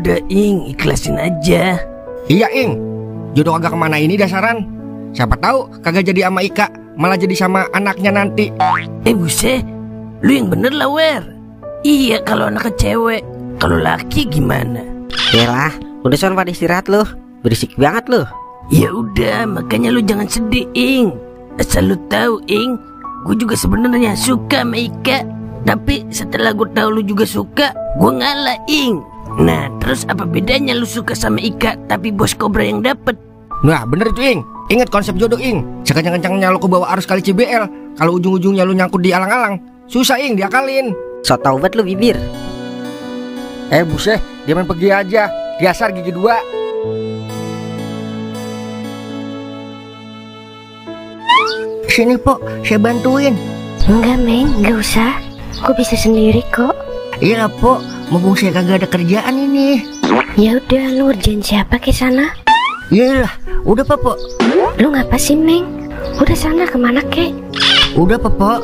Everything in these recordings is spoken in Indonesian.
udah Ing, ikhlasin aja. Iya Ing, jodoh kagak kemana ini dasaran. Siapa tahu kagak jadi sama Ika, malah jadi sama anaknya nanti. Buset, lu yang bener lah Wer. Iya kalau anak cewek, kalau laki gimana? Yalah, udah son pada istirahat lu. Berisik banget lu. Ya udah, makanya lu jangan sedih Ing. Asal lu tahu Ing, gue juga sebenarnya suka sama Ika. Tapi setelah gue tahu lu juga suka, gue ngalah Ing. Nah terus apa bedanya lu suka sama Ika tapi bos Kobra yang dapet? Nah bener itu Ing, ingat konsep jodoh Ing. Sekencang-kencangnya lu kebawa arus kali CBL, kalau ujung-ujungnya lu nyangkut di alang-alang, susah Ing diakalin. So tau banget lu bibir. Buset, dia main pergi aja. Dasar gigi dua. Sini Pok, saya bantuin. Enggak Meng, enggak usah. Gue bisa sendiri kok. Iya Pok, mumpung saya kagak ada kerjaan ini. Ya udah, lu ngerjain siapa ke sana? Iyalah, udah Pok. Lu ngapa sih Meng? Udah sana kemana kek? Udah Pok.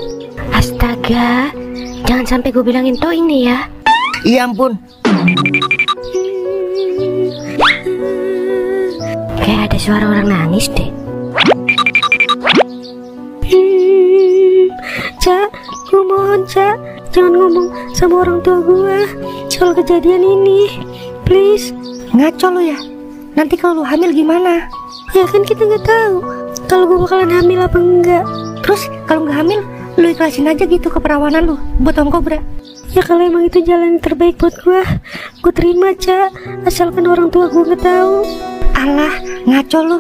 Astaga, jangan sampai gue bilangin toh ini ya. Iya ampun. Kayak ada suara orang nangis deh. Cak, gue mohon Cak, jangan ngomong sama orang tua gue soal kejadian ini, please. Ngaco lo ya. Nanti kalau lu hamil gimana? Ya kan kita nggak tahu kalau gue bakalan hamil apa enggak. Terus kalau nggak hamil, lu ikhlasin aja gitu keperawanan lu buat Om Kobra. Ya kalau emang itu jalan yang terbaik buat gue terima Cak, asalkan orang tua gue nggak tahu. Alah, ngaco lu.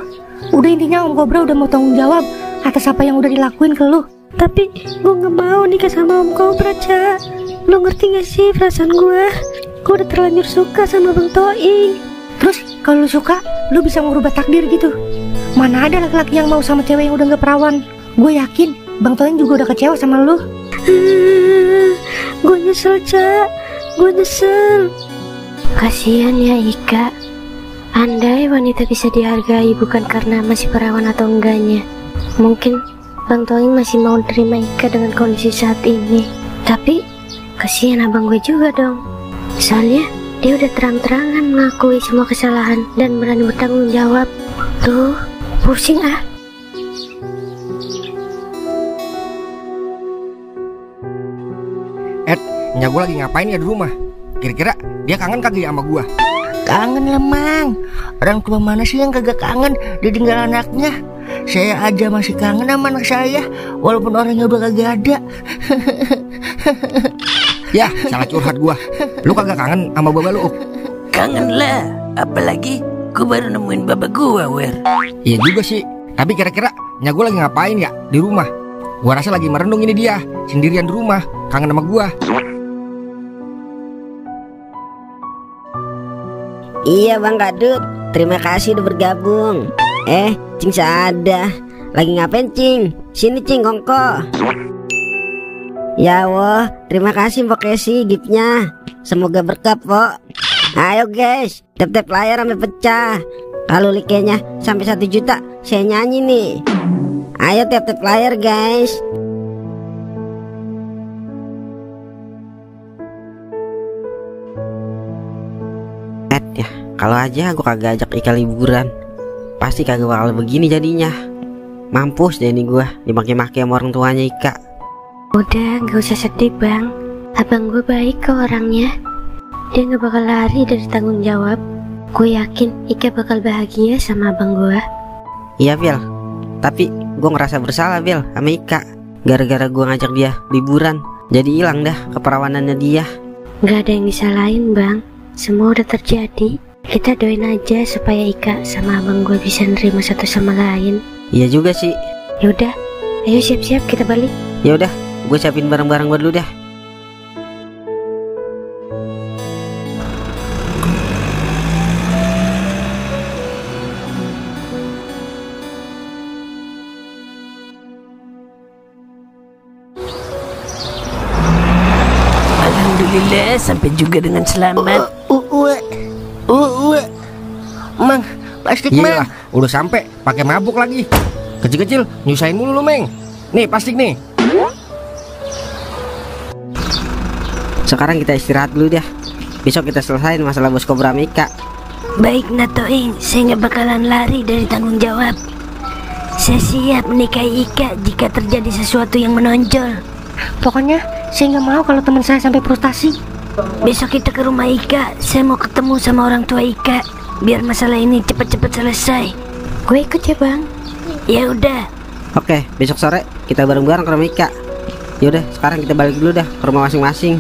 Udah intinya Om Kobra udah mau tanggung jawab atas apa yang udah dilakuin ke lu. Tapi gue nggak mau nikah sama Om Kobra Cak. Lu ngerti gak sih perasaan gue? Gue udah terlanjur suka sama Bang Toing. Terus kalau lu suka, lu bisa merubah takdir gitu. Mana ada laki-laki yang mau sama cewek yang udah nggak perawan. Gue yakin Bang Toing juga udah kecewa sama lu. Gue nyesel Cak, gue nyesel. Kasihan ya Ika. Andai wanita bisa dihargai bukan karena masih perawan atau enggaknya, mungkin Bang Toing masih mau terima Ika dengan kondisi saat ini. Tapi kasihan abang gue juga dong. Soalnya dia udah terang-terangan mengakui semua kesalahan dan berani bertanggung jawab. Tuh, pusing ah. Nya gue lagi ngapain ya di rumah? Kira-kira dia kangen kagak ya sama gue? Kangen lah Mang. Orang tua mana sih yang kagak kangen ditinggal anaknya? Saya aja masih kangen sama anak saya, walaupun orangnya udah kagak ada. Ya, salah curhat gua. Lu kagak kangen sama baba lu? Kangen lah, apalagi gue baru nemuin baba gue Wer. Iya juga sih. Tapi kira-kira nya gue lagi ngapain ya di rumah? Gua rasa lagi merenung ini dia, sendirian di rumah, kangen sama gua. Iya Bang Kadut, terima kasih udah bergabung. Cing Saada, lagi ngapain Cing? Sini Cing kongko. Ya woh, terima kasih Mbok Kesi giftnya. Semoga berkah Pok. Ayo guys, tap-tap layar sampai pecah. Kalau likenya sampai 1 juta, saya nyanyi nih. Ayo tap-tap layar guys. Ya, kalau aja gue kagak ajak Ika liburan, pasti kagak bakal begini jadinya. Mampus deh nih gue dimaki-maki sama orang tuanya Ika. Udah, gak usah sedih Bang. Abang gue baik kok orangnya. Dia gak bakal lari dari tanggung jawab. Gue yakin Ika bakal bahagia sama abang gue. Iya Bil, tapi gue ngerasa bersalah Bil sama Ika. Gara-gara gue ngajak dia liburan, jadi hilang dah keperawanannya dia. Gak ada yang disalahin Bang, semua udah terjadi. Kita doain aja supaya Ika sama abang gue bisa nerima satu sama lain. Iya juga sih. Yaudah, ayo siap-siap kita balik. Yaudah, gue siapin barang-barang gue dulu dah. Alhamdulillah sampai juga dengan selamat. Mang, plastik Iya Mang. udah sampai, pakai mabuk lagi. Kecil-kecil nyusahin mulu lu Meng. Nih plastik nih. Sekarang kita istirahat dulu dah. Besok kita selesain masalah bos Kobra Mika. Baik Nato Ing, saya nggak bakalan lari dari tanggung jawab. Saya siap menikahi Ika jika terjadi sesuatu yang menonjol. Pokoknya saya nggak mau kalau teman saya sampai frustasi. Besok kita ke rumah Ika. Saya mau ketemu sama orang tua Ika biar masalah ini cepat-cepat selesai. Gue ikut ya bang. Ya udah. Oke, besok sore kita bareng-bareng ke rumah Ika. Yaudah, sekarang kita balik dulu dah ke rumah masing-masing.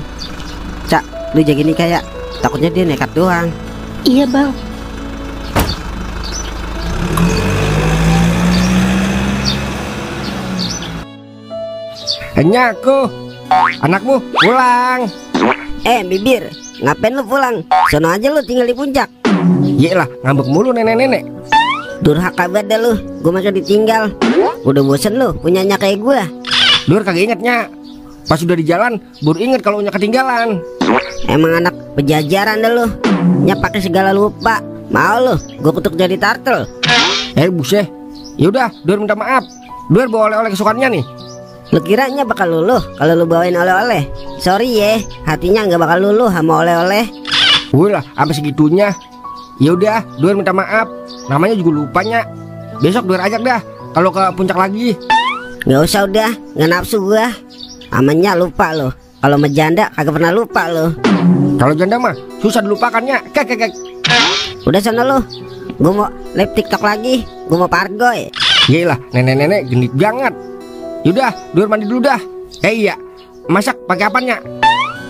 Cak, lu jagain Ika ya. Takutnya dia nekat doang. Iya bang. Nyaku, anakmu pulang. Bibir, ngapain lu pulang? Sono aja lu tinggal di puncak. Yelah, ngambek mulu nenek-nenek. Durhaka banget dah lu, gue masa ditinggal. Udah bosen lu punya nyak kayak gue. Dur kagak ingetnya. Pas udah di jalan, baru inget kalau nyak ketinggalan. Emang anak pejajaran dah lu. Nyak pakai segala lupa. Mau lu, gue kutuk jadi turtle. Buset. Yaudah, Dur minta maaf. Dur bawa oleh-oleh kesukaannya nih. Lu kiranya bakal luluh kalau lu bawain oleh-oleh. Sorry ya, hatinya nggak bakal luluh sama oleh-oleh. Wih lah, sampai segitunya. Yaudah, Dur minta maaf. Namanya juga lupanya. Besok Dur ajak dah kalau ke puncak lagi. Nggak usah udah, nggak nafsu gua. Amannya lupa lo. Kalau sama janda kagak pernah lupa lo. Kalau janda mah susah dilupakannya. Kek. Udah sana lo. Gua mau live TikTok lagi. Gua mau pargoy. Yelah, nenek-nenek genit banget. Yaudah, Dur mandi dulu dah. Iya, masak pakai apanya?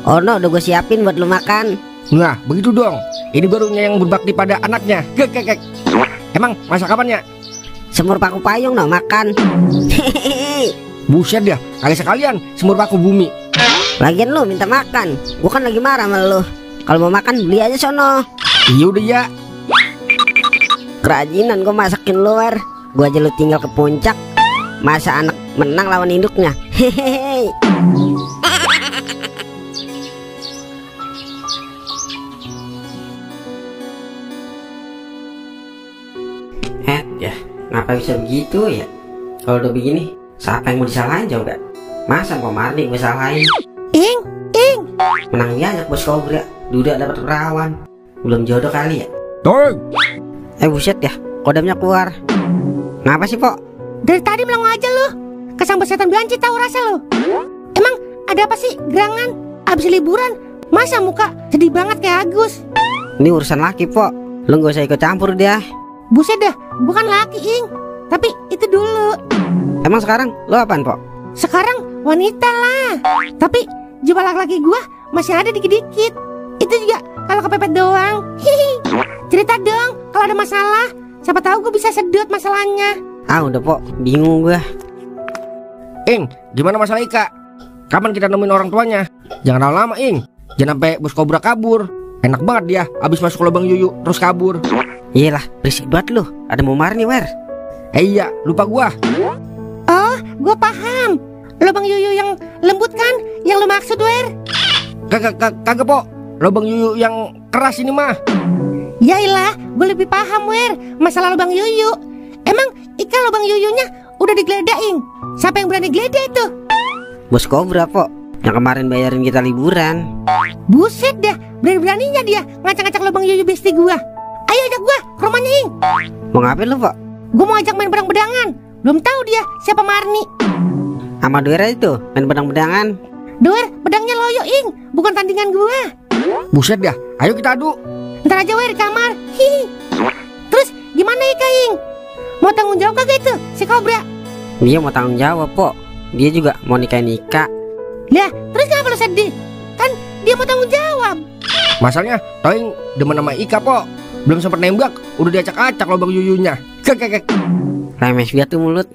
Oh no, udah gue siapin buat lu makan. Nah, begitu dong. Ini barunya yang berbakti pada anaknya. Kek. Emang masak apanya? Semur paku payung no makan. Buset dah, kali sekalian semur paku bumi. Lagian lu minta makan. Gua kan lagi marah sama lu. Kalau mau makan beli aja sono. Iya udah ya. Kerajinan gue masakin luar. Gua aja lu tinggal ke puncak. Masa anak menang lawan induknya. Hehehe. Ya, ngapa bisa begitu ya? Kalau udah begini, siapa yang mau disalahin coba? Masa mau Marni gue salahin? Ing. Menang banyak bos Kobra. Duda dapat perawan. Belum jodoh kali ya? Tuh. Buset ya, kodamnya keluar. Ngapa sih, Pok? Dari tadi melongo aja lu. Kesambet setan belanci tahu rasa lu. Emang ada apa sih gerangan? Abis liburan, masa muka sedih banget kayak Agus? Ini urusan laki, Pok. Lu gak usah ikut campur dia. Buset dah, bukan laki, Ing. Tapi itu dulu. Emang sekarang lu apaan, Pok? Sekarang wanita lah. Tapi jiwa laki-laki gua masih ada dikit-dikit. Itu juga kalau kepepet doang. Hihi. Cerita dong kalau ada masalah. Siapa tahu gua bisa sedot masalahnya. Udah, Pok. Bingung gua. Ing, gimana masalah Ika? Kapan kita nemuin orang tuanya? Jangan lama-lama, Ing. Jangan sampai bos Kobra kabur. Enak banget dia abis masuk lubang yuyu terus kabur. Iyalah, berisik banget lu. Ada mau Marni, Wer. Iya, lupa gua. Oh, gua paham. Lubang yuyu yang lembut kan? Yang lu maksud, Wer? Kagak, Pok. Lubang yuyu yang keras ini mah. Yailah, gue lebih paham, Wer. Masalah lubang yuyu. Emang Ika lubang yuyunya udah digeledain. Siapa yang berani geledah itu? Bos Kobra, Pok. Yang kemarin bayarin kita liburan. Buset dah, berani-beraninya dia ngacak-ngacak lubang yuyu besti gua. Ayo ajak gua ke rumahnya, Ing. Mau ngapain lu, Pok? Gua mau ajak main pedang-pedangan. Belum tahu dia siapa Marni. Sama Doer itu main pedang-pedangan. Doer, pedangnya loyo, Ing. Bukan tandingan gua. Buset dah, ayo kita adu. Ntar aja, Wer, di kamar. Hihi. Terus gimana Ika, Ing? Mau tanggung jawab kagak itu si Kobra? Dia mau tanggung jawab, Pok. Dia juga mau nikahin Ika. Lah, terus kenapa lu sedih? Kan dia mau tanggung jawab. Masalahnya Toing demen sama Ika, Pok. Belum sempat nembak, udah diacak-acak lubang yuyunya. Kek. Remes biar tuh mulut.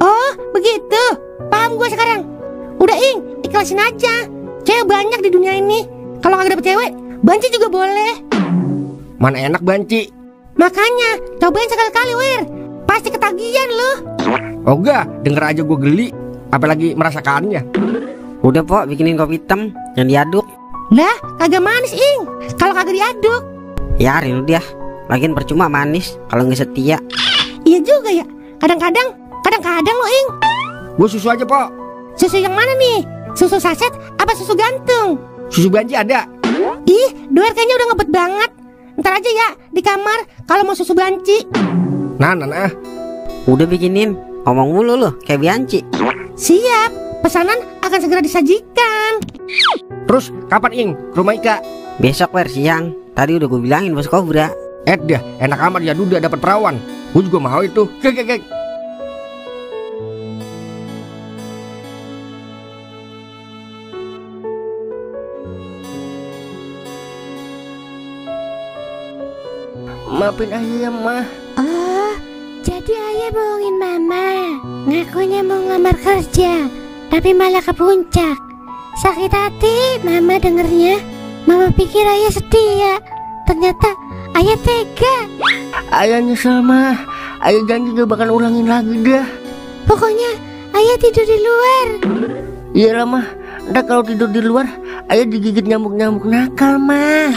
Oh, begitu. Paham gue sekarang. Udah, Ing, ikhlasin aja. Cewek banyak di dunia ini. Kalau kagak dapet cewek, banci juga boleh. Mana enak banci. Makanya, cobain sekali-kali, Wer. Pasti ketagihan lu. Oh enggak, denger aja gue geli. Apalagi merasakannya. Udah, Pok, bikinin kopi hitam yang diaduk. Lah, kagak manis, Ing. Kalau kagak diaduk. Ya, lu dia. Lagian percuma manis kalau nggak setia. Iya juga ya. Kadang-kadang lo, Ing. Gue susu aja, Pok. Susu yang mana nih? Susu saset apa susu gantung? Susu banci ada. Ih, Doer kayaknya udah ngebet banget. Ntar aja ya di kamar kalau mau susu banci. Nah. Udah bikinin. Ngomong mulu loh kayak Bianci. Siap, pesanan akan segera disajikan. Terus kapan Ing ke rumah Ika? Besok siang. Tadi udah gue bilangin Bos Kobra. Dah, enak amat ya Duda dapat perawan. Gue juga mau itu. Gek. Maafin ayah ya, Mah. Oh, jadi ayah bohongin mama. Ngakunya mau ngelamar kerja, tapi malah ke puncak. Sakit hati mama dengernya. Mama pikir ayah setia, ternyata ayah tega. Ayah nyesel, Mah. Ayah janji gak bakal ulangin lagi dah. Pokoknya ayah tidur di luar. Iyalah, Mah. Ntar kalau tidur di luar, ayah digigit nyamuk-nyamuk nakal, Mah.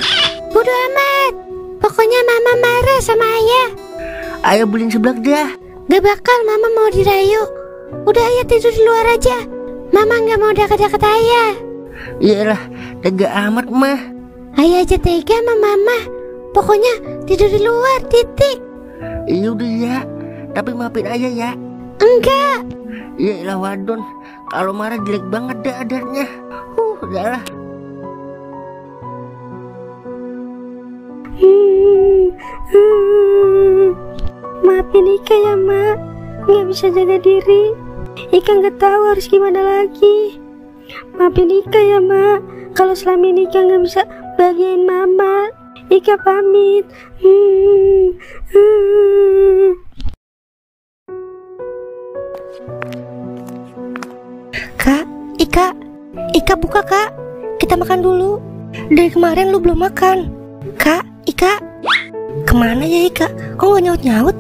Bodo amat. Pokoknya mama marah sama ayah. Ayah beliin seblak dah. Gak bakal mama mau dirayu. Udah ayah tidur di luar aja. Mama gak mau deket-deket ayah. Iyalah, tega amat, Mah. Ayah aja tega sama mama. Pokoknya tidur di luar, titik. Iya udah ya, tapi maafin ayah ya. Enggak. Iyalah wadon, kalau marah jelek banget dah adarnya. Udahlah. Maafin Ika ya Mak, nggak bisa jaga diri. Ika nggak tahu harus gimana lagi. Maafin Ika ya Mak, kalau selama ini Ika nggak bisa bahagiain Mama. Ika pamit. Kak, Ika buka Kak. Kita makan dulu. Dari kemarin lu belum makan. Kak, Ika. Kemana ya Ika? Kok gak nyaut-nyaut?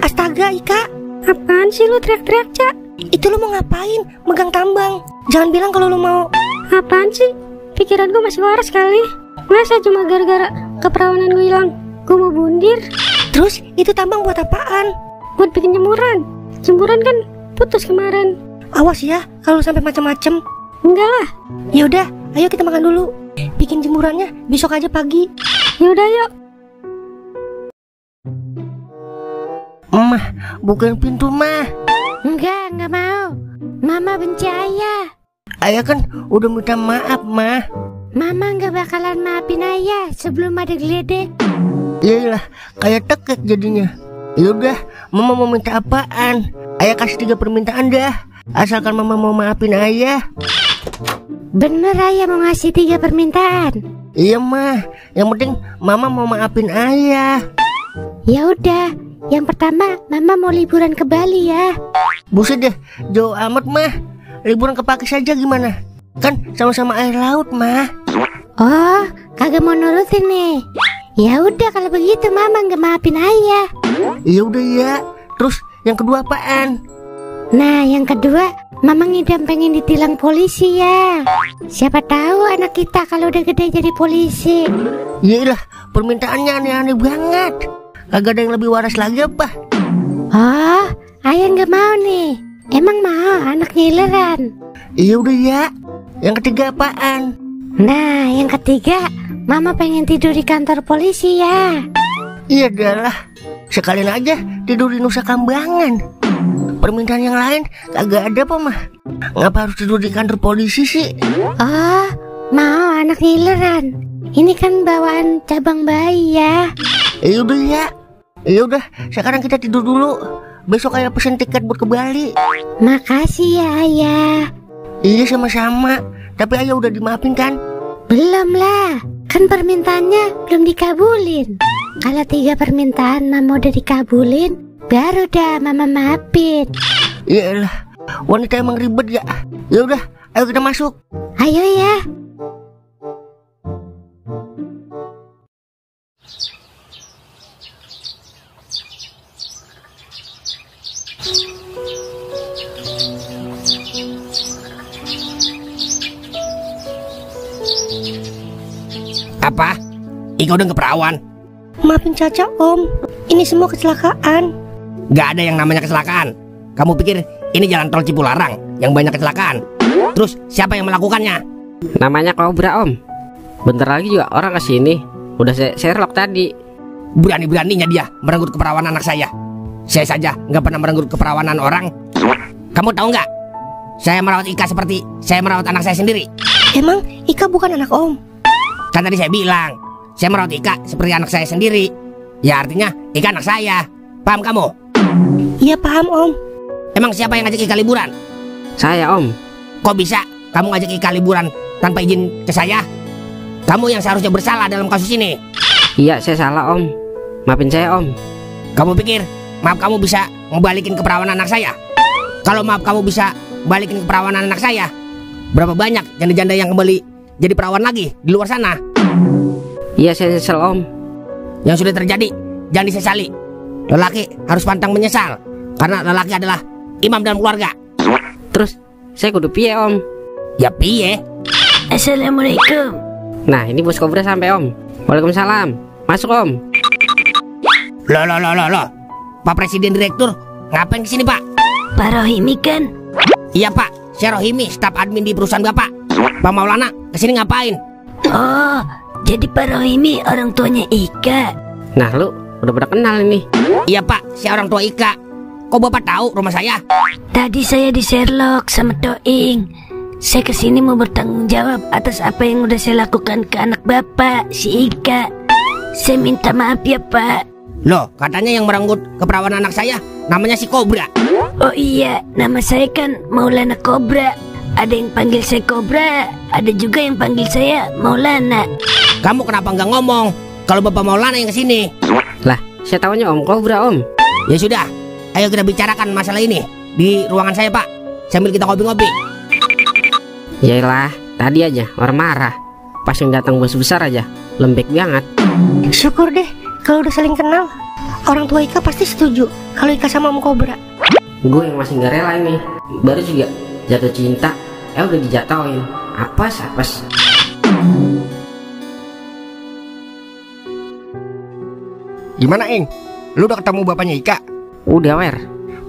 Astaga Ika. Apaan sih lu teriak-teriak, Cak? Itu lu mau ngapain? Megang tambang. Jangan bilang kalau lu mau. Apaan sih? Pikiran gue masih waras kali. Masa cuma gara-gara keperawanan gue hilang gue mau bundir? Terus itu tambang buat apaan? Buat bikin jemuran. Jemuran kan putus kemarin. Awas ya kalau sampai macam-macam. Enggak lah. Ya udah, ayo kita makan dulu. Bikin jemurannya besok aja pagi. Ya udah yuk. Mah, bukain pintu, Mah. Enggak mau. Mama benci ayah. Ayah kan udah minta maaf, Mah. Mama nggak bakalan maafin ayah sebelum ada geledek. Iyalah, kayak tekek jadinya. Yaudah, Mama mau minta apaan? Ayah kasih 3 permintaan dah. Asalkan Mama mau maafin ayah. Bener ayah mau ngasih 3 permintaan. Iya, Mah. Yang penting Mama mau maafin ayah. Ya udah. Yang pertama, Mama mau liburan ke Bali ya. Buset deh, jauh amat, Mah. Liburan ke Pakis aja gimana? Kan sama-sama air laut, Mah. Oh, kagak mau nurutin nih. Ya udah kalau begitu Mama nggak maafin ayah. Ya udah ya. Terus yang kedua apaan? Nah, yang kedua, Mama ngidam pengen ditilang polisi ya. Siapa tahu anak kita kalau udah gede jadi polisi. Yaelah, permintaannya aneh-aneh banget. Kagak ada yang lebih waras lagi apa? Oh, ayah nggak mau nih. Emang mau anak ngileran? Iya udah ya. Yang ketiga apaan? Nah, yang ketiga, Mama pengen tidur di kantor polisi ya. Iya adalah. Sekalian aja tidur di Nusa Kambangan. Permintaan yang lain kagak ada apa, Mah? Ngapa harus tidur di kantor polisi sih? Oh, mau anak ngileran. Ini kan bawaan cabang bayi ya. Iya udah ya. Ya udah, sekarang kita tidur dulu. Besok ayah pesen tiket buat ke Bali. Makasih ya ayah. Iya sama-sama. Tapi ayah udah dimaafin kan? Belum lah. Kan permintaannya belum dikabulin. Kalau 3 permintaan Mama udah dikabulin, baru dah Mama maafin. Iyalah, wanita emang ribet ya. Ya udah, ayo kita masuk. Ayo ya. Apa? Ika udah keperawan? Maafin Caca Om. Ini semua kecelakaan. Gak ada yang namanya kecelakaan. Kamu pikir ini jalan tol Cipularang yang banyak kecelakaan? Terus siapa yang melakukannya? Namanya Kobra, Om. Bentar lagi juga orang kesini. Udah saya Sherlock tadi. Berani-beraninya dia merenggut keperawanan anak saya. Saya saja nggak pernah merenggut keperawanan orang. Kamu tahu nggak? Saya merawat Ika seperti saya merawat anak saya sendiri. Emang Ika bukan anak Om? Kan tadi saya bilang, saya merawat Ika seperti anak saya sendiri. Ya artinya Ika anak saya. Paham kamu? Iya paham Om. Emang siapa yang ngajak Ika liburan? Saya, Om. Kok bisa kamu ngajak Ika liburan tanpa izin ke saya? Kamu yang seharusnya bersalah dalam kasus ini. Iya, saya salah, Om. Maafin saya, Om. Kamu pikir maaf kamu bisa ngebalikin keperawanan anak saya? Kalau maaf kamu bisa balikin keperawanan anak saya, berapa banyak janda-janda yang kembali jadi perawan lagi di luar sana? Iya, saya nyesel, Om. Yang sudah terjadi jangan disesali. Lelaki harus pantang menyesal, karena lelaki adalah imam dalam keluarga. Terus saya kudu piye, Om? Ya piye? Assalamualaikum. Nah, ini Bos Kobra sampai, Om. Waalaikumsalam. Masuk, Om. Loh. Pak Presiden Direktur ngapain kesini, Pak? Pak Rohimi kan? Iya, Pak. Saya Rohimi, staf admin di perusahaan Bapak. Pak Maulana kesini ngapain? Oh, jadi Pak Rohimi orang tuanya Ika. Nah, lu udah pada kenal ini. Iya, Pak. Saya orang tua Ika. Kok Bapak tahu rumah saya? Tadi saya di Sherlock sama Toing. Saya kesini mau bertanggung jawab atas apa yang udah saya lakukan ke anak Bapak, si Ika. Saya minta maaf ya, Pak. Loh, katanya yang merenggut keperawanan anak saya namanya si Kobra. Oh iya, nama saya kan Maulana Kobra. Ada yang panggil saya Kobra, ada juga yang panggil saya Maulana. Kamu kenapa nggak ngomong kalau Bapak Maulana yang kesini? Lah, saya tahunya Om Kobra, Om. Ya sudah, ayo kita bicarakan masalah ini di ruangan saya, Pak. Sambil kita ngopi-ngopi. Yaelah, tadi aja orang marah. Pas yang datang bos besar aja, lembek banget. Syukur deh kalau udah saling kenal. Orang tua Ika pasti setuju kalau Ika sama Om Kobra. Gue yang masih nggak rela ini. Baru juga jatuh cinta, udah dijatuhin. Apes. Gimana, Ing? Lu udah ketemu bapaknya Ika? Udah, Wer.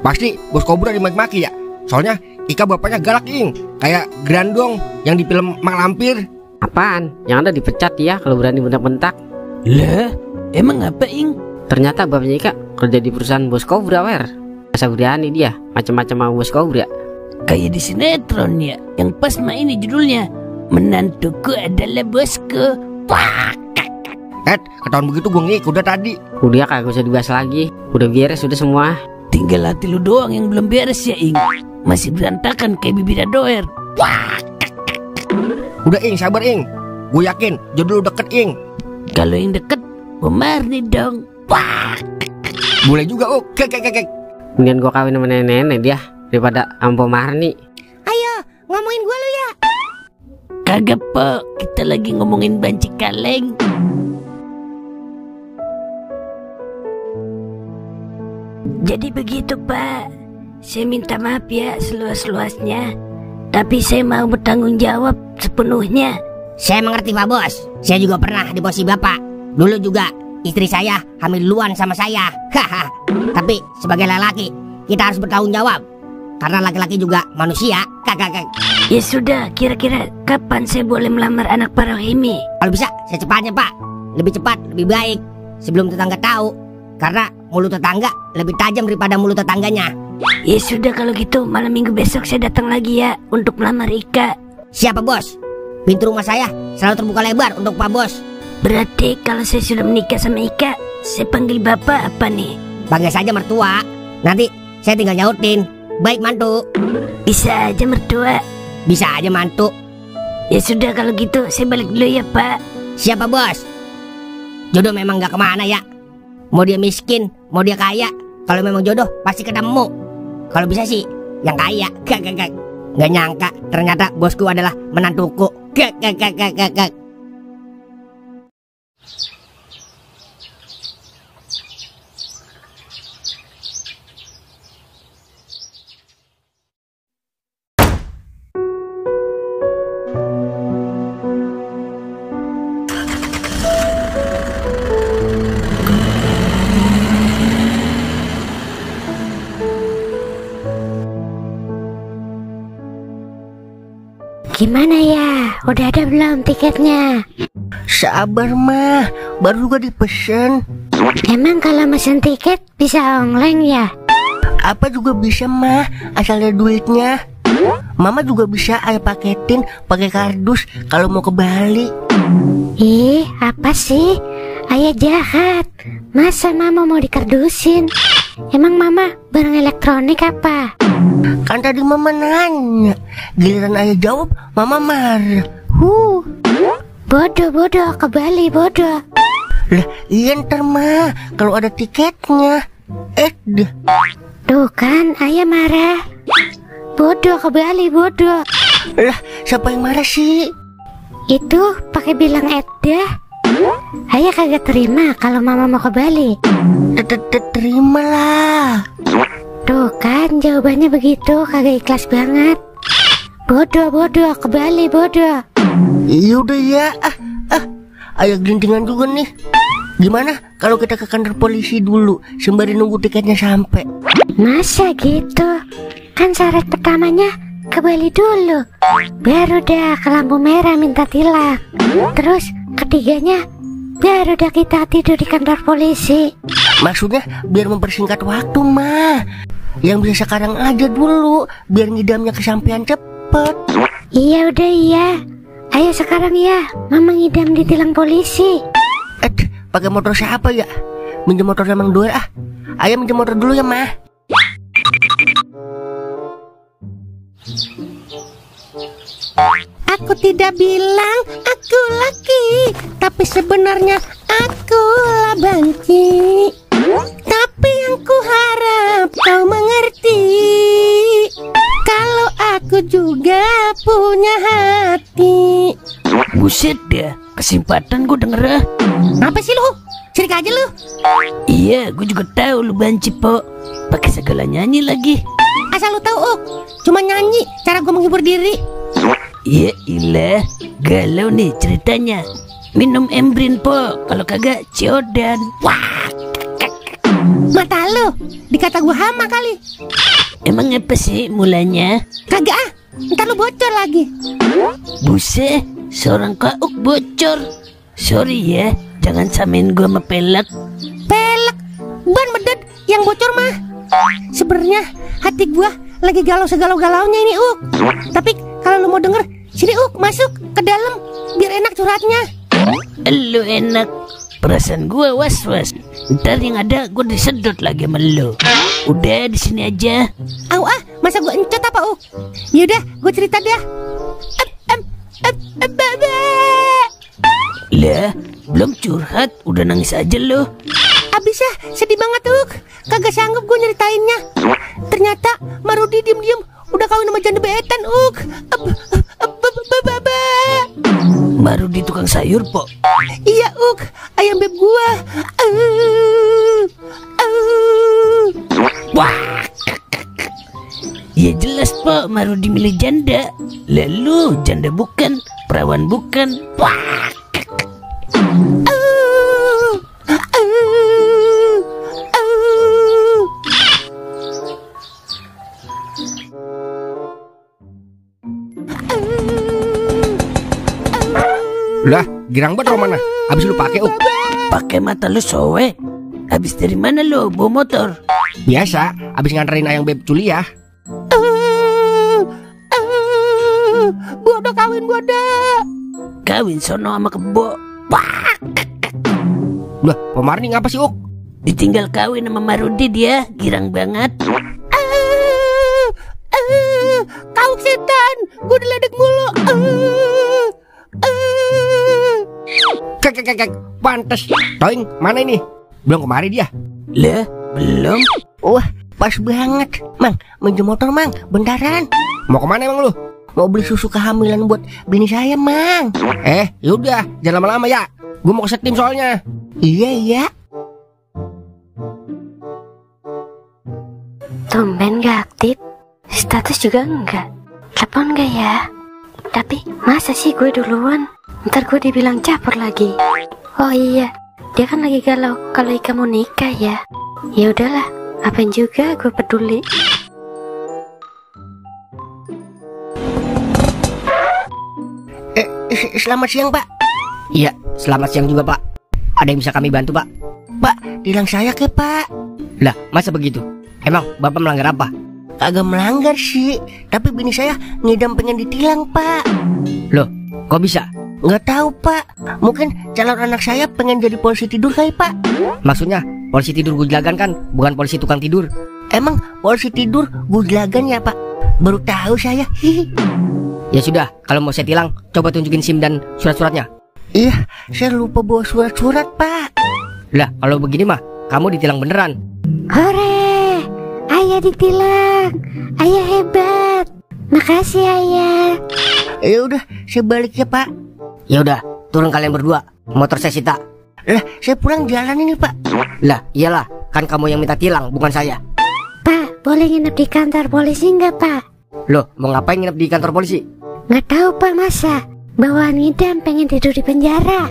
Pasti Bos Kobra dimaki-maki ya? Soalnya Ika bapaknya galak, Ing. Kayak Grandong yang di film Mang Lampir. Apaan? Yang ada dipecat ya kalau berani bentak-bentak. Lah, emang apa, Ing? Ternyata bapaknya Ika kerja di perusahaan Bos Kobra, Wer. Masa berani dia macam-macam sama Bos Kobra. Kayak di sinetron ya, yang pas mah ini judulnya Menantuku adalah bosku. Wah, Ketahuan begitu gue ngikut udah tadi. Udah kagak usah dibahas lagi. Udah beres sudah semua. tinggal hati lu doang yang belum beres ya, Ing. Masih berantakan kayak bibir doer. Wah. Udah, Ing, sabar, Ing. Gue yakin jodoh lu deket, Ing. Kalau yang deket, Marni dong. Wah. Boleh juga, oh. Kek. Mendingan gue kawin sama nenek dia daripada Ampo Marni. Ayo, ngomongin gue lu ya. Kagak, Po. Kita lagi ngomongin banci kaleng. Jadi begitu, Pak. Saya minta maaf ya seluas-luasnya. Tapi saya mau bertanggung jawab sepenuhnya. Saya mengerti, Pak Bos. Saya juga pernah dibosi Bapak. Dulu juga istri saya hamil duluan sama saya. Haha. Tapi sebagai lelaki kita harus bertanggung jawab. Karena laki-laki juga manusia. Kakak. Ya sudah, kira-kira kapan saya boleh melamar anak Pak Rohimi? Kalau bisa secepatnya, Pak. Lebih cepat, lebih baik. Sebelum tetangga tahu. Karena mulut tetangga lebih tajam daripada mulut tetangganya. Ya sudah, kalau gitu malam minggu besok saya datang lagi ya untuk melamar Ika. Siapa, Bos? Pintu rumah saya selalu terbuka lebar untuk Pak Bos. Berarti kalau saya sudah menikah sama Ika, saya panggil Bapak apa nih? Panggil saja mertua. Nanti saya tinggal nyautin. Baik, mantu. Bisa aja mertua. Bisa aja mantu. Ya sudah, kalau gitu saya balik dulu ya, Pak. Siapa, Bos? Jodoh memang gak kemana ya. Mau dia miskin, mau dia kaya, kalau memang jodoh pasti ketemu. Kalau bisa sih yang kaya. Gak nyangka ternyata bosku adalah menantuku. Gak. Gimana ya? Udah ada belum tiketnya? Sabar mah, baru juga dipesen. Emang kalau mesen tiket bisa online ya? Apa juga bisa mah, asal ada duitnya. Mama juga bisa ayah paketin pakai kardus kalau mau ke Bali. Ih, apa sih? Ayah jahat. Masa mama mau dikardusin? Emang mama barang elektronik apa? Kan tadi mama nanya, giliran ayah jawab, mama marah. Bodoh, ke Bali bodoh. Lah iya ntar mah, kalau ada tiketnya. Dah. Tuh kan, ayah marah. Bodoh ke Bali bodoh. Lah siapa yang marah sih? Itu pakai bilang Edda. Ayah kagak terima kalau mama mau ke Bali. Terimalah. Tuh kan jawabannya begitu, kagak ikhlas banget. Bodoh ke Bali bodoh. Yaudah ya. Ayah gelintingan juga nih. Gimana kalau kita ke kantor polisi dulu sembari nunggu tiketnya sampai? Masa gitu? Kan syarat pertamanya ke Bali dulu, baru dah ke lampu merah minta tilang. Terus ketiganya baru dah kita tidur di kantor polisi. Maksudnya biar mempersingkat waktu mah. Yang bisa sekarang aja dulu, biar ngidamnya kesampean cepet. Iya udah iya. Ayo sekarang ya, mama ngidam di tilang polisi. Pakai motor siapa ya? Minjem motor Mang Doer ah. Ayah minjem motor dulu ya mah. Aku tidak bilang aku laki, tapi sebenarnya aku lah banci. Tapi yang ku harap kau mengerti, kalau aku juga punya hati. Buset dah, kesempatan gue denger ah. Apa sih lu? Cirik aja lu. Iya, gue juga tahu lu banci, Po. Pakai segala nyanyi lagi. Asal lu tahu, cuma nyanyi cara gue menghibur diri. Iya ilah, galau nih ceritanya. Minum Embrin, Po. Kalau kagak Ciodan. Wah. Mata lu, dikata gue hama kali. Emang apa sih mulanya? Kagak ah, ntar lu bocor lagi. Buset, seorang kauk bocor. Sorry ya, jangan samain gue sama pelek. Pelek, ban medet yang bocor mah. Sebenarnya hati gue lagi galau segalau-galaunya ini Tapi kalau lu mau denger, sini masuk ke dalam biar enak curhatnya. Lu enak, perasaan gue was-was. Ntar yang ada gue disedot lagi sama lu. Udah di sini aja. Masa gue encot apa Yaudah, gue cerita dah. Lah, belum curhat udah nangis aja lu. Abisnya sedih banget kagak sanggup gue nyeritainnya. Ternyata Marudi diem-diem udah kawin sama janda beetan Marudi tukang sayur, Po. Iya ayam beb gua. Wah. Ya jelas, Po, Marudi milih janda. Lalu janda bukan, perawan bukan. Wah. Lah, girang banget mana? Abis lu pakai Pakai mata lu sowe. Abis dari mana lu bawa motor? Biasa, abis nganterin ayang beb kuliah. Gua udah kawin Kawin sono sama kebo. Wah. Lah, pemarni ngapa sih Ditinggal kawin sama Marudi dia, girang banget. Kau setan, gua diledek mulu. Kek, pantes. Toing, mana ini? Belum kemari dia. Lah, belum. Wah, pas banget. Mang, minjem motor, Mang. Bentaran. Mau kemana emang lu? Mau beli susu kehamilan buat bini saya, Mang. Yaudah, jangan lama-lama ya. Gue mau ke setim soalnya. Iya. Tumben gak aktif, status juga enggak. Telepon gak ya? Tapi masa sih gue duluan? Ntar gue dibilang caper lagi. Oh iya, dia kan lagi galau kalau Ika mau nikah ya. Ya udahlah, apain juga gue peduli. Selamat siang, Pak. Iya, selamat siang juga, Pak. Ada yang bisa kami bantu, Pak? Pak, tilang saya ke, Pak. Lah, masa begitu? Emang Bapak melanggar apa? Kagak melanggar sih, tapi bini saya ngidam pengen ditilang, Pak. Loh, kok bisa? Nggak tahu, Pak. Mungkin calon anak saya pengen jadi polisi tidur kali, Pak. Maksudnya, polisi tidur gujlagan kan, bukan polisi tukang tidur. Emang polisi tidur gujlagan ya, Pak? Baru tahu saya. Ya sudah, kalau mau saya tilang, coba tunjukin SIM dan surat-suratnya. Iya, saya lupa bawa surat-surat, Pak. Lah, kalau begini mah, kamu ditilang beneran. Hore, ayah ditilang. Ayah hebat. Makasih ayah. Ya udah, saya balik ya, Pak. Ya udah, turun kalian berdua. Motor saya sita. Lah, saya pulang jalan ini, Pak. Lah, iyalah, kan kamu yang minta tilang, bukan saya. Pak, boleh nginep di kantor polisi nggak, Pak? Loh, mau ngapain nginep di kantor polisi? Nggak tahu, Pak, masa bawaan ngidam pengen tidur di penjara.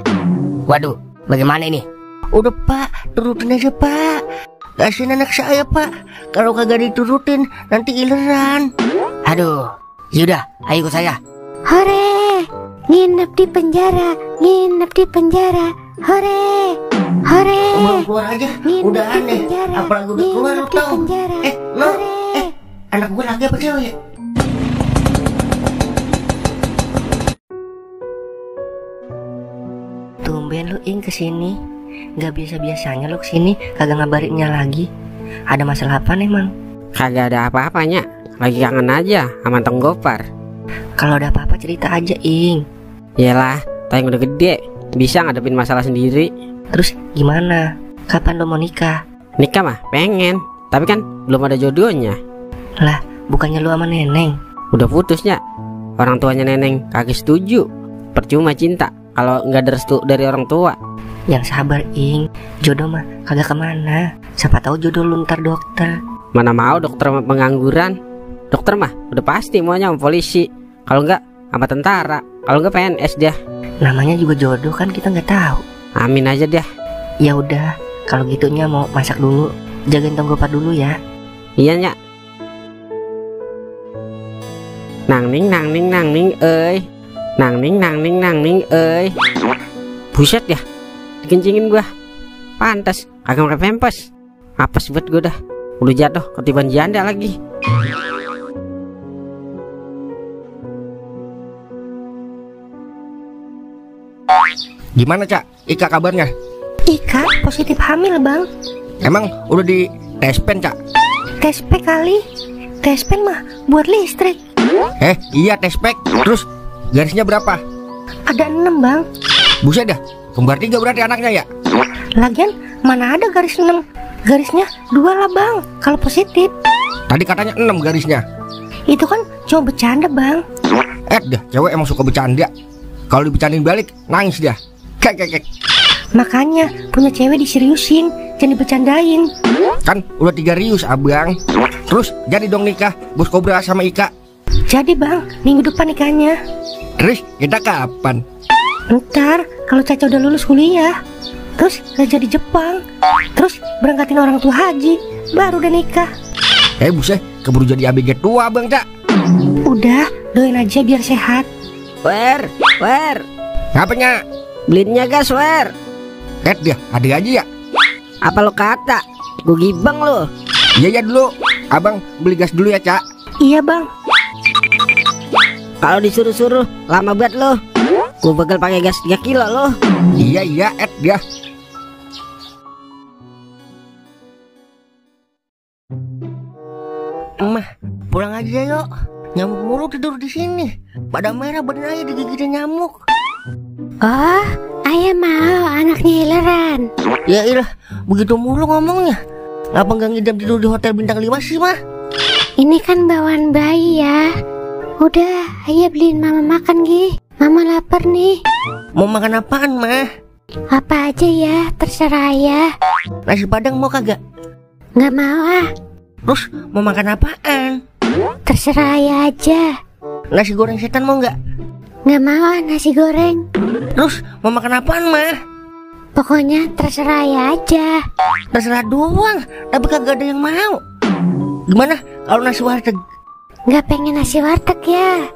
Waduh, bagaimana ini? Udah, Pak, turutin aja, Pak. Kasihin anak saya, Pak. Kalau kagak diturutin, nanti ileran. Aduh, yaudah, ayo ikut saya. Hore, nginep di penjara, nginep di penjara. Hore, hore. Belum keluar aja, Nginep udah di aneh. penjara, Apalagi udah keluar, nginep lu di tau. penjara. No, Hore. anak gue lagi apa cewek? Tumben lu Ing kesini. Gak biasa-biasanya lu kesini kagak ngabarinnya lagi. Ada masalah apa emang? Kagak ada apa-apanya. Lagi kangen aja sama Tong Gopar. Kalau ada apa-apa cerita aja Ing. Yalah, tayang udah gede, bisa ngadepin masalah sendiri. Terus gimana? Kapan lo mau nikah? Nikah mah pengen, tapi kan belum ada jodohnya. Lah, bukannya lu sama Neneng? Udah putusnya. Orang tuanya Neneng kagak setuju. Percuma cinta kalau nggak ada restu dari orang tua. Yang sabar Ing, jodoh mah kagak kemana. Siapa tahu jodoh lu ntar dokter. Mana mau dokter sama pengangguran. Dokter mah udah pasti maunya sama polisi. Kalau nggak sama tentara. Kalau nggak PNS dia. Namanya juga jodoh kan, kita nggak tahu. Amin aja dah. Ya udah, kalau gitunya mau masak dulu. Jagain Tong Gopar dulu ya. Iya nyak. Nang ning euy. Nang ning euy. Buset ya. Dikencingin gua. Pantas kagak pakai pempes. Apes buat gua dah. Udah jatuh ketiban janda lagi. Gimana, Cak? Ika kabarnya? Ika positif hamil bang. Emang udah di tespen, Cak? Tespek kali. Tespen mah buat listrik. Iya tespek. Terus garisnya berapa? Ada 6 bang. Buset dah, kembar 3 berarti anaknya ya? Lagian mana ada garis 6? Garisnya 2 lah bang, kalau positif. Tadi katanya 6 garisnya. Itu kan cuma bercanda bang. Dah, cewek emang suka bercanda. Kalau dibecandain balik, nangis dia. Kek. Makanya punya cewek diseriusin, jangan dibercandain. Kan udah 3 rius, abang. Terus jadi dong nikah Bos Kobra sama Ika. Jadi bang, minggu depan nikahnya. Terus kita kapan? Ntar kalau Caca udah lulus kuliah, terus kerja di Jepang, terus berangkatin orang tua haji, baru udah nikah. Buset, keburu jadi ABG tua, Bang, Cak. Udah, doain aja biar sehat. Wer. Apanya? Beliinnya gas, Wer. Dia, ada aja ya? Apa lo kata? Gue gibang lo. Iya dulu. Abang beli gas dulu ya, Cak. Iya bang. Kalau disuruh-suruh lama banget lo. Gue bakal pakai gas 3 kilo lo. Iya, dia. Emah, pulang aja yuk. Nyamuk mulu tidur di sini. Pada merah badan aja digigitin nyamuk. Oh, ayah mau anaknya ileran. Ya ilah, begitu mulu ngomongnya. Ngapa nggak ngidam tidur di hotel bintang 5 sih mah? Ini kan bawaan bayi ya. Udah, ayah beliin mama makan Gi. Mama lapar nih. Mau makan apaan mah? Apa aja ya, terserah ayah. Nasi padang mau kagak? Nggak mau ah, Terus mau makan apaan? terserah ayah aja. Nasi goreng setan mau nggak? Nggak mau ah nasi goreng. Terus mau makan apaan mah? Pokoknya terserah ayah aja. Terserah doang, tapi kagak ada yang mau. Gimana kalau nasi warteg? Nggak pengen nasi warteg ya.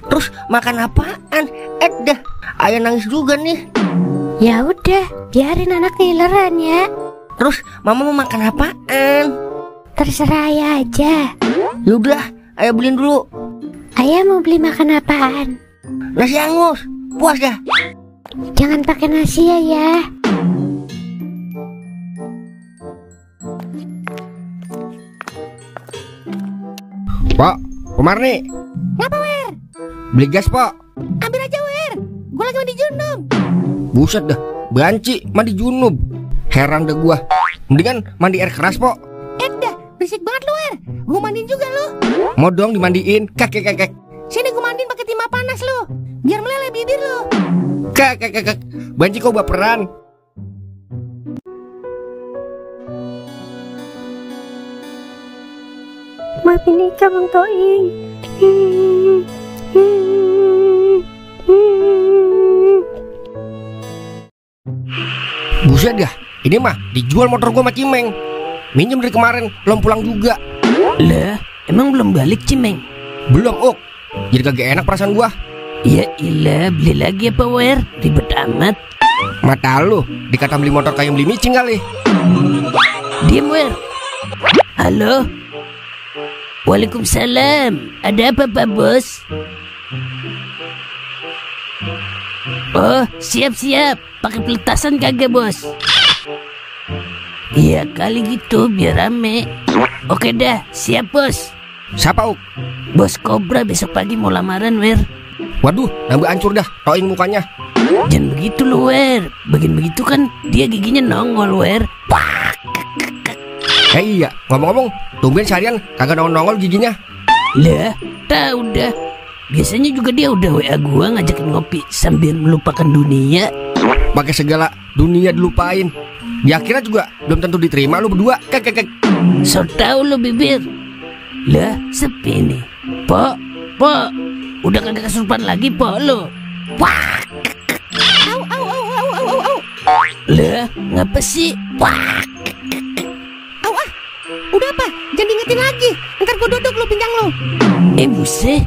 Terus makan apaan? Dah, ayah nangis juga nih. Ya udah, biarin anaknya ileran ya. Terus mama mau makan apaan? Terserah ayah aja. Yaudah, ayah beliin dulu. Ayah mau beli makan apaan? Nasi hangus, puas dah. Jangan pakai nasi ya. Pak, Kumarni. Ngapa, Wer? Beli gas, Pak. Ambil aja, Wer. Gue lagi mandi junub. Buset dah, banci mandi junub. Heran dah gua. Mendingan mandi air keras, Pak. Dah, berisik banget lu, Wer. Gue mandiin juga lu. Mau dong dimandiin. Kek. Sini gue mandiin pakai timah panas lu. Biar meleleh bibir lu. Kek. Banci kau baperan. Maafin Ika, Bang Toing. Buset dah, ini mah dijual motor gua sama Cimeng. Minjem dari kemarin, belum pulang juga. Lah, emang belum balik Cimeng? Belum, Ok. Jadi kagak enak perasaan gua. Ya ilah, beli lagi apa Wer? Ribet amat. Mata lu, dikata beli motor kayak beli micing kali. Diam Wer. Halo. Waalaikumsalam. Ada apa Pak Bos? Oh, siap. Pakai peletasan kagak Bos? Iya kali gitu, biar rame. Oke dah, siap Bos. Siapa, Ok? Bos Kobra besok pagi mau lamaran Wer. Waduh, nambah hancur dah, Toing mukanya. Jangan begitu lu Wer. Bagian begitu kan dia giginya nongol Wer. Iya, ngomong-ngomong, tumben seharian kagak nongol giginya. Lah, tahu dah. Biasanya juga dia udah WA gua ngajakin ngopi sambil melupakan dunia. Pakai segala dunia dilupain. Di akhirnya juga belum tentu diterima lu berdua. Kek. So tau lu bibir. Lah, sepi nih. Pok. Udah kagak kesurupan lagi pok lu. Wah. Au. Lah, ngapa sih? Wah. Udah apa? Jangan diingetin lagi. Ntar gue duduk lu pinggang lu. Buset.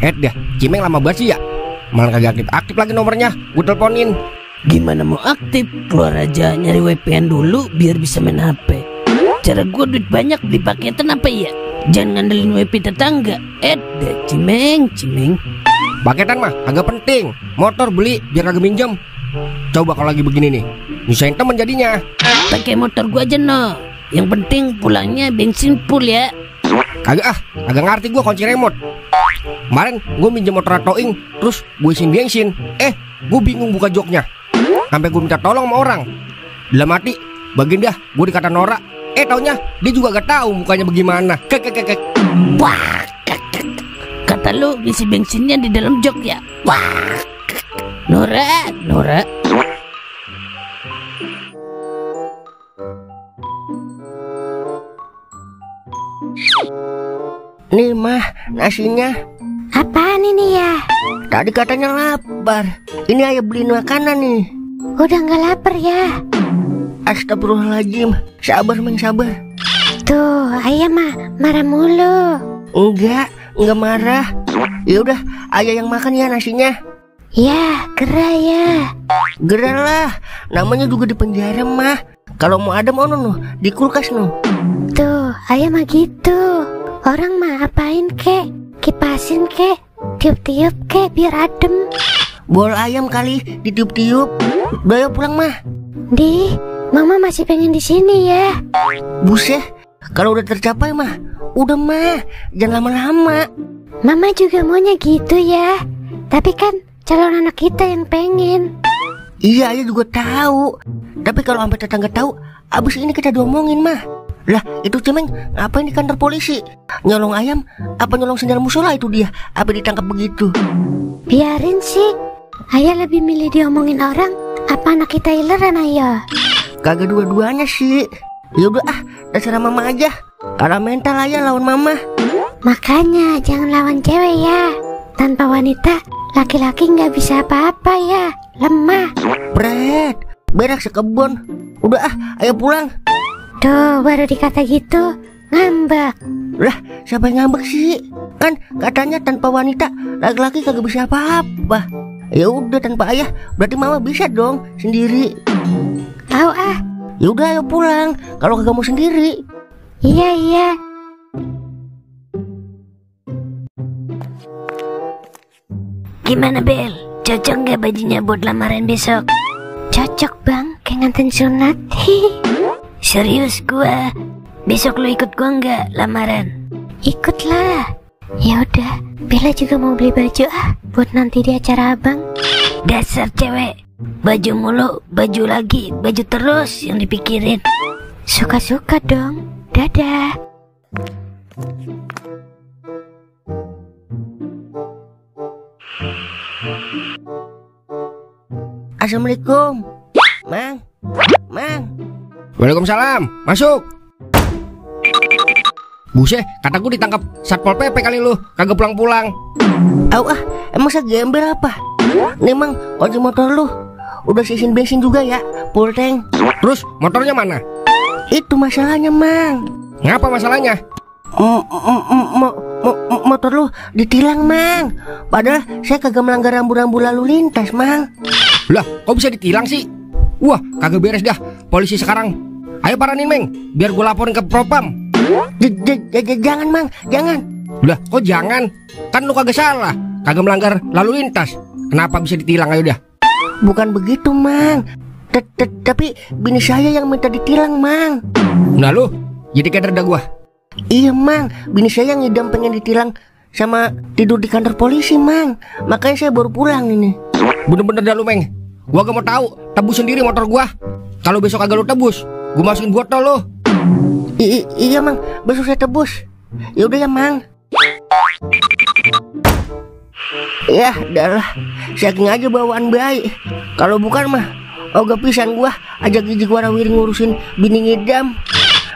Dah, Cimeng lama banget sih ya. Malah kagak aktif lagi nomornya. Gue teleponin. Gimana mau aktif? Keluar aja nyari VPN dulu biar bisa main HP. Cara gue duit banyak beli paketan apa ya? Jangan ngandelin WP tetangga. Dah, Cimeng. Paketan mah agak penting. Motor beli biar kagak minjem. Coba kalau lagi begini nih, nyusahin temen jadinya. Pakai motor gua aja no. Yang penting pulangnya bensin full ya. Agak ngerti gua kunci remote. Kemarin gua minjem motor Toing, terus gue isiin bensin. Gue bingung buka joknya. Sampai gue minta tolong sama orang. Dalam hati, bagian dah gue dikata norak. Taunya dia juga gak tahu mukanya bagaimana. Kek. Wah. Kata lu isi bensinnya di dalam jok ya. Wah. Nora. Nih mah, nasinya. Apaan ini ya? Tadi katanya lapar. Ini ayah beliin makanan nih. Udah nggak lapar ya? Astagfirullahaladzim. Sabar Meng, sabar. Tuh, ayah mah marah mulu. Enggak marah. Yaudah, ayah yang makan ya nasinya. Ya, gerah ya. Gerah lah, namanya juga di penjara mah. Kalau mau adem ono di kulkas Tuh, ayah mah gitu. Orang mah apain kek? Kipasin kek? Tiup-tiup kek biar adem. Bol ayam kali ditiup-tiup. Udah yuk pulang mah. Di, mama masih pengen di sini ya. Buset, kalau udah tercapai mah udah mah, jangan lama-lama. Mama juga maunya gitu ya. Tapi kan calon anak kita yang pengen. Iya, ayah juga tahu. Tapi kalau sampai tetangga tahu, abis ini kita diomongin mah. Lah, itu Cimeng ngapain di kantor polisi? Nyolong ayam apa nyolong sendal musola itu dia? Apa ditangkap begitu? Biarin sih. Ayah lebih milih diomongin orang apa anak kita ileran ayah? Kagak dua-duanya sih. Ya udah terserah mama aja. Kalau mental ayah lawan mama. Makanya jangan lawan cewek ya. Tanpa wanita, laki-laki nggak bisa apa-apa ya. Lemah. Bret, berak sekebun. Udah ayo pulang. Tuh, baru dikata gitu, ngambek. Lah, siapa yang ngambek sih? Kan katanya tanpa wanita, laki-laki kagak bisa apa-apa. Ya udah tanpa ayah, berarti mama bisa dong sendiri. Au ah. Ya udah ayo pulang kalau kagak mau sendiri. Iya iya. Gimana Bel? Cocok nggak bajunya buat lamaran besok? Cocok bang, kayak nganten sunat. Serius gua. Besok lu ikut gua nggak lamaran? Ikutlah. Ya udah, Bella juga mau beli baju buat nanti di acara abang. Dasar cewek. Baju mulu, baju lagi, baju terus yang dipikirin. Suka-suka dong. Dadah. Assalamualaikum. Mang. Waalaikumsalam. Masuk. Buset, kata gue ditangkap Satpol PP kali lu, kagak pulang-pulang. Au ah, emang saya gembel apa? Nih mang, kunci motor lu udah sisin bensin juga ya, full tank. Terus motornya mana? Itu masalahnya mang. Ngapa masalahnya? Motor lu ditilang mang. Padahal saya kagak melanggar rambu-rambu lalu lintas mang. Lah, kok bisa ditilang sih? Wah, kagak beres dah. Polisi sekarang. Ayo paranin Meng, biar gue laporin ke Propam. Jangan mang, jangan. Lah, kok jangan? Kan lu kagak salah, kagak melanggar lalu lintas. Kenapa bisa ditilang? Ayo dah. Bukan begitu mang. Tapi bini saya yang minta ditilang mang. Nah lu, jadi kader dah gua. Iya mang, bini saya ngidam pengen ditilang sama tidur di kantor polisi mang. Makanya saya baru pulang ini. Bener-bener dah lu Meng. Gua gak mau tahu, tebus sendiri motor gua. Kalau besok kagak lu tebus, gua masukin botol lu. Iya mang, besok saya tebus. Ya udah ya mang. Ya, dah saking aja bawaan baik. Kalau bukan mah, oga pisan gua ajak gigi warawiri ngurusin bini ngidam.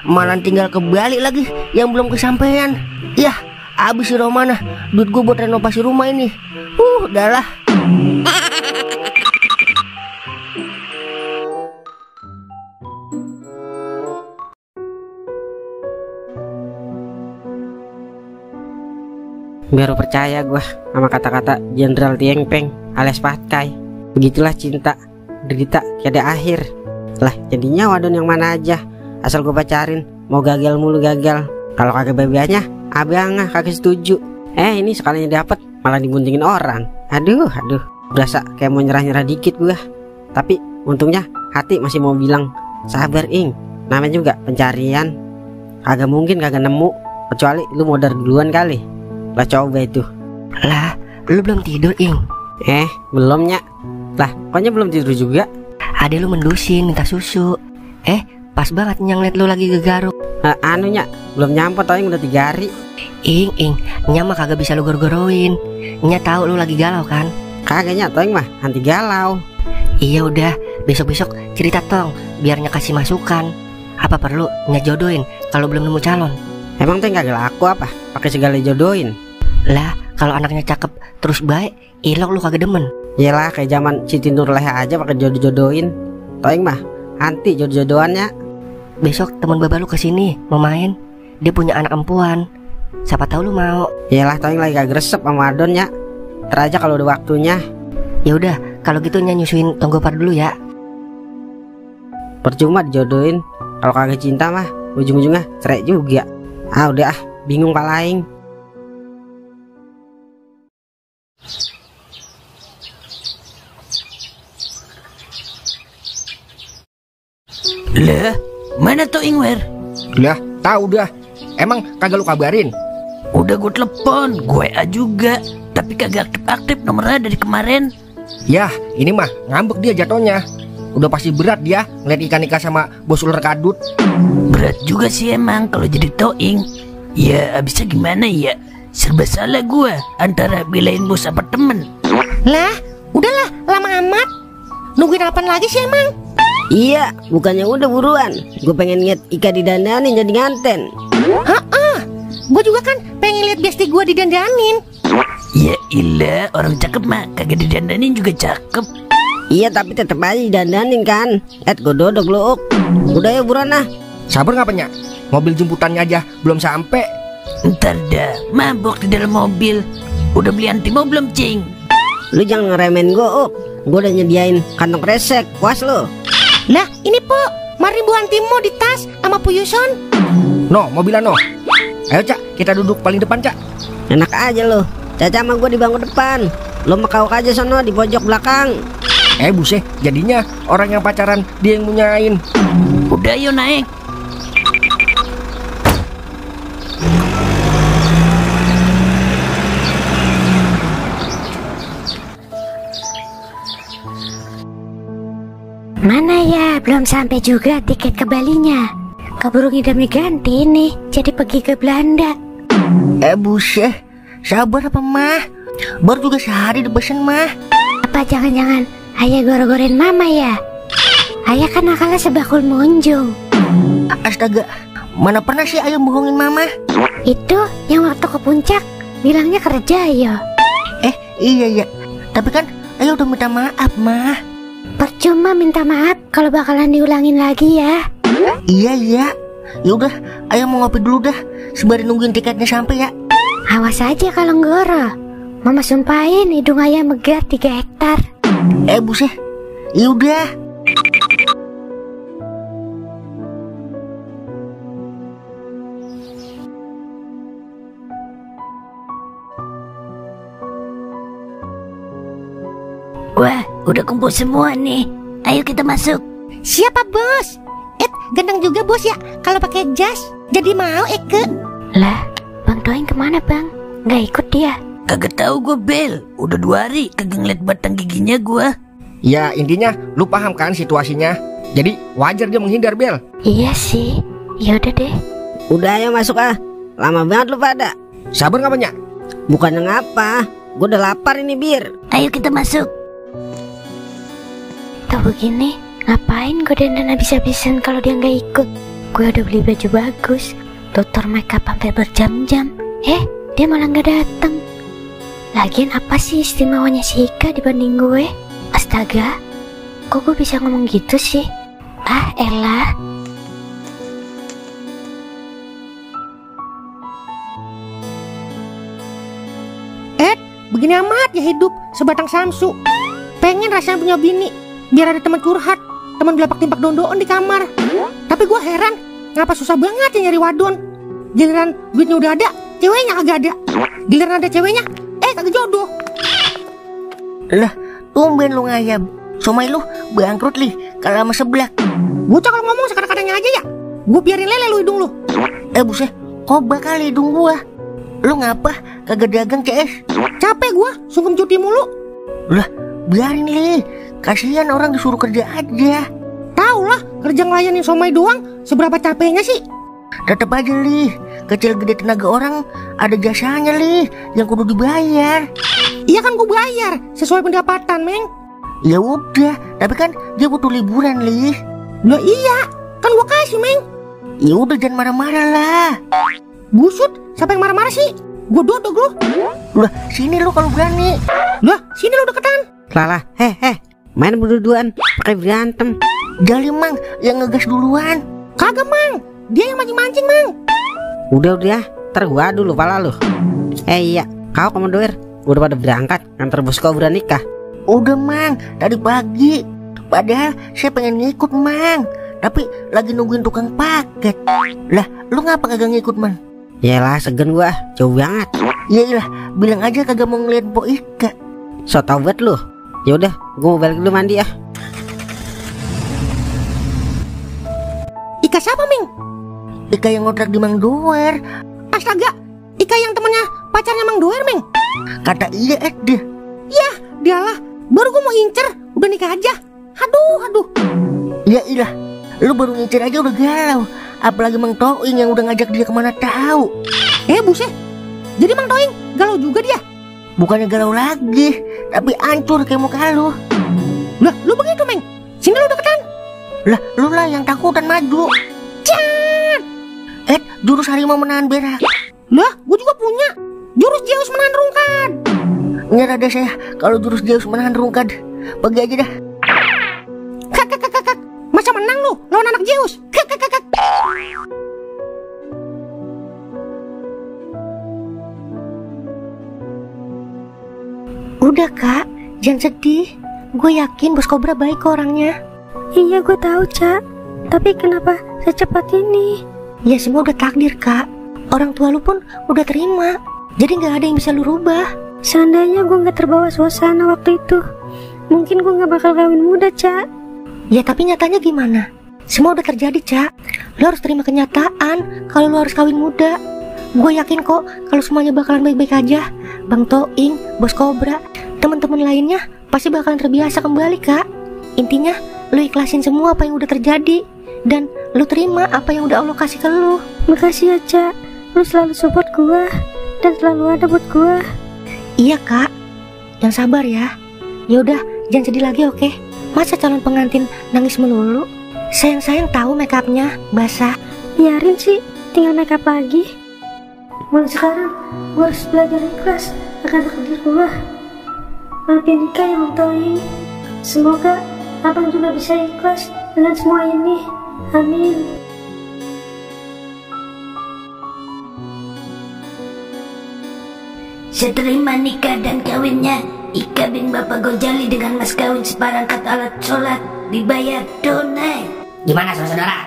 Malah tinggal kebalik lagi yang belum kesampaian. Yah, abis si Romana, duit gua buat renovasi rumah ini. Dah lah. Baru percaya gua sama kata-kata Jenderal Tieng Peng alias Patkai. Begitulah cinta, derita tiada akhir. Lah jadinya wadon yang mana aja, asal gua pacarin mau gagal mulu gagal. Kalau kagak bebeanya abang kagak setuju. Ini sekalinya dapet malah dibuntingin orang. Aduh berasa kayak mau nyerah-nyerah dikit gua. Tapi untungnya hati masih mau bilang sabar ing, namanya juga pencarian. Kagak mungkin kagak nemu, kecuali lu modar duluan kali. Lah coba itu. Lah, lu belum tidur ing? Belum Nyak. Lah, koknya belum tidur juga. Ade lu mendusin minta susu. Pas banget Nyang liat lu lagi gegaruk. Nyak, belum nyampe tau yang udah 3 hari. Ing, Nya mah kagak bisa lu gor-goroin. Nya tahu lu lagi galau kan? Kagak Nyak, tau yang mah anti galau. Iya udah, besok-besok cerita tong, biar Nya kasih masukan. Apa perlu Nya jodohin kalau belum nemu calon? Emang tuh kagak laku apa? Pakai segala jodohin. Lah, kalau anaknya cakep terus baik, ilok lu kagak demen. Iyalah, kayak zaman Siti Nurleha aja pakai jodoh-jodohin. Toing mah anti jodoh-jodohannya. Besok teman baba lu kesini mau main. Dia punya anak empuan. Siapa tahu lu mau. Iyalah, Toing lagi kagak resep sama adonnya. Ntar aja kalau udah waktunya. Ya udah, kalau gitu Nya nyusuin Tonggopar dulu ya. Percuma dijodohin. Kalau kagak cinta mah ujung-ujungnya cerai juga. Udah bingung palaing. Lah, mana tuh Ingwer? Lah, tahu dah. Emang kagak lu kabarin? Udah gue telepon, gue WA juga, tapi kagak aktif-aktif nomornya dari kemarin. Yah, ini mah ngambek dia jatuhnya. Udah pasti berat dia ngeliat ikan-ikan sama bos ular kadut. Berat juga sih emang kalau jadi toing. Ya abisnya gimana ya? Serba salah gue antara belain bos apa temen. Lah, udahlah, lama amat. Nungguin apaan lagi sih emang? Iya, bukannya udah buruan. Gue pengen lihat Ika didandanin jadi nganten. Gue juga kan pengen lihat besti gue didandanin. Ya ilah, orang cakep mah kagak didandanin juga cakep. Iya, tapi tetep aja didandanin kan. Gue dodok lu. Udah ya buruan lah. Sabar nggak Nyak? Mobil jemputannya aja belum sampai. Ntar dah, mabok di dalam mobil. Udah beli antimo belum Cing? Lu jangan ngeremen gua, Up. Gua udah nyediain kantong kresek. Puas lu. Lah, ini Po, mari Bu Antimo di tas sama Bu Yuson. No, mobilan no. Ayo Cak, kita duduk paling depan Cak. Enak aja lu. Caca sama gua di bangku depan. Lu mekau aja sono di pojok belakang. Buset, jadinya orang yang pacaran dia yang munyain. Udah yuk naik. Mana ya, belum sampai juga tiket ke Balinya. Keburu ngidamnya ganti nih, jadi pergi ke Belanda. Buset, sabar apa mah? Baru juga sehari dipesen mah. Apa jangan-jangan ayah goro-gorin mama ya? Ayah kan akalnya sebakul munjung. Astaga, mana pernah sih ayah bohongin mama? Itu yang waktu ke puncak bilangnya kerja ya. Iya ya, tapi kan ayah udah minta maaf mah. Percuma minta maaf kalau bakalan diulangin lagi ya. Iya. Yaudah, ayah mau ngopi dulu dah. Sembari nungguin tiketnya sampai ya. Awas aja kalau ngoro. Mama sumpahin hidung ayah megar 3 hektar. Buset, yaudah. Wah, udah kumpul semua nih. Ayo kita masuk. Siapa Bos? Ganteng juga Bos ya kalau pakai jas. Jadi mau Eke. Lah, Bang Toing kemana Bang? Nggak ikut dia? Kagak tahu gue Bel. Udah 2 hari kagak ngeliat batang giginya gue. Ya intinya lu paham kan situasinya. Jadi wajar dia menghindar Bel. Iya sih. Yaudah deh. Udah ayo masuk ah. Lama banget lu pada. Sabar nggak banyak? Bukannya ngapa. Gua udah lapar ini Bir. Ayo kita masuk. Tuh begini, ngapain gue dandan habis-habisan kalau dia nggak ikut? Gue udah beli baju bagus, tutor makeup sampai berjam-jam. Dia malah nggak dateng. Lagian apa sih istimewanya si Ika dibanding gue? Astaga, kok gue bisa ngomong gitu sih? Elah. Begini amat ya hidup sebatang samsu. Pengen rasanya punya bini, biar ada teman curhat, teman belapak timpak dondoan di kamar. Tapi gue heran, ngapa susah banget ya nyari wadon. Giliran duitnya udah ada, ceweknya kagak ada. Giliran ada ceweknya, kagak jodoh. Lah, tumben lu ngayam. Somai lu bangkrut lih kalau sama seblak. Bocah kalau ngomong sekadang-kadangnya aja ya. Gue biarin lele lu hidung lu. Buset, kok bakal hidung gua? Lu ngapa kagak dagang CS? Capek gue, sungkem cuti mulu. Lah, biarin lih. Kasihan orang disuruh kerja aja. Tahu lah, kerja ngelayanin somai doang, seberapa capeknya sih? Tetep aja lih, kecil gede tenaga orang ada jasanya lih yang kudu dibayar. Iya kan gue bayar sesuai pendapatan, Meng. Ya udah, tapi kan dia butuh liburan lih. Lah iya, kan gue kasih, Meng. Ya udah jangan marah-marah lah. Busut, siapa yang marah-marah sih? Gue dodog lu. Lah, sini lu kalau berani. Lah, sini lu deketan. Lala, main berduaan pakai berantem. Jali Mang yang ngegas duluan. Kagak Mang, dia yang mancing-mancing Mang. Udah, ntar gua dulu pala lu. Iya, kau komandoir udah pada berangkat ngantar bos kau nikah. Udah Mang, tadi pagi. Padahal saya pengen ngikut Mang, tapi lagi nungguin tukang paket. Lah, lu ngapa kagak ngikut Mang? Yalah, segen gua, jauh banget. Yaelah, bilang aja kagak mau ngeliat Po Ika. So tau buat lu. Yaudah, gua mau balik dulu mandi ya. Ika siapa, Ming? Ika yang ngontrak di Mang Doer. Astaga, Ika yang temannya pacarnya Mang Doer, Ming. Kata iya deh. Yah, dialah, baru gua mau incer, udah nikah aja. Aduh. Yaelah, lu baru ngincer aja udah galau. Apalagi Mang Toing yang udah ngajak dia kemana tahu. Buset, jadi Mang Toing galau juga dia? Bukannya galau lagi, tapi hancur kayak muka lu. Lah, lu begitu, Meng. Sini lu deketan. Lah, lu lah yang takutan maju. Cat! Jurus harimau menahan berak. Lah, gua juga punya. Jurus Zeus menahan rungkad. Nyerah deh saya kalau jurus Zeus menahan rungkad. Pergi aja dah. Kak. Masa menang lu lawan anak Zeus? Kak. Udah Kak, jangan sedih. Gue yakin Bos Kobra baik kok orangnya. Iya gue tahu Cak, tapi kenapa secepat ini? Ya semua udah takdir Kak. Orang tua lu pun udah terima, jadi gak ada yang bisa lu rubah. Seandainya gue gak terbawa suasana waktu itu, mungkin gue gak bakal kawin muda Cak. Ya tapi nyatanya gimana? Semua udah terjadi Cak. Lu harus terima kenyataan kalau lu harus kawin muda. Gue yakin kok kalau semuanya bakalan baik-baik aja. Bang Toing, Bos Kobra, teman-teman lainnya pasti bakalan terbiasa kembali Kak. Intinya lu ikhlasin semua apa yang udah terjadi, dan lu terima apa yang udah Allah kasih ke lu. Makasih ya Cak, lu selalu support gue dan selalu ada buat gue. Iya Kak, yang sabar ya. Yaudah, jangan sedih lagi oke? Masa calon pengantin nangis melulu? Sayang-sayang tahu makeupnya basah. Biarin sih, tinggal makeup lagi. Mulai sekarang gue harus belajar ikhlas akan takdir gue. Maafin Ika ya Bang Toing. Semoga abang juga bisa ikhlas dengan semua ini. Amin. Seterima nikah dan kawinnya Ika bin Bapak Gojali dengan mas kawin seperangkat alat sholat dibayar tunai. Gimana saudara?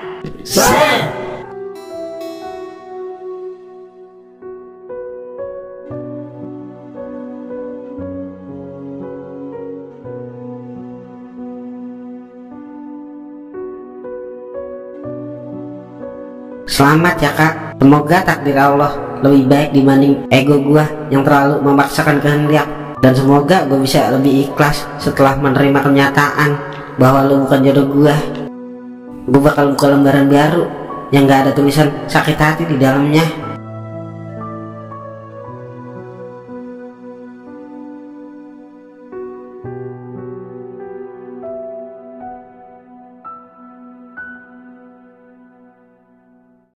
Selamat ya Kak, semoga takdir Allah lebih baik dibanding ego gua yang terlalu memaksakan kehendak, dan semoga gua bisa lebih ikhlas setelah menerima kenyataan bahwa lu bukan jodoh gua. Gua bakal buka lembaran baru yang gak ada tulisan sakit hati di dalamnya.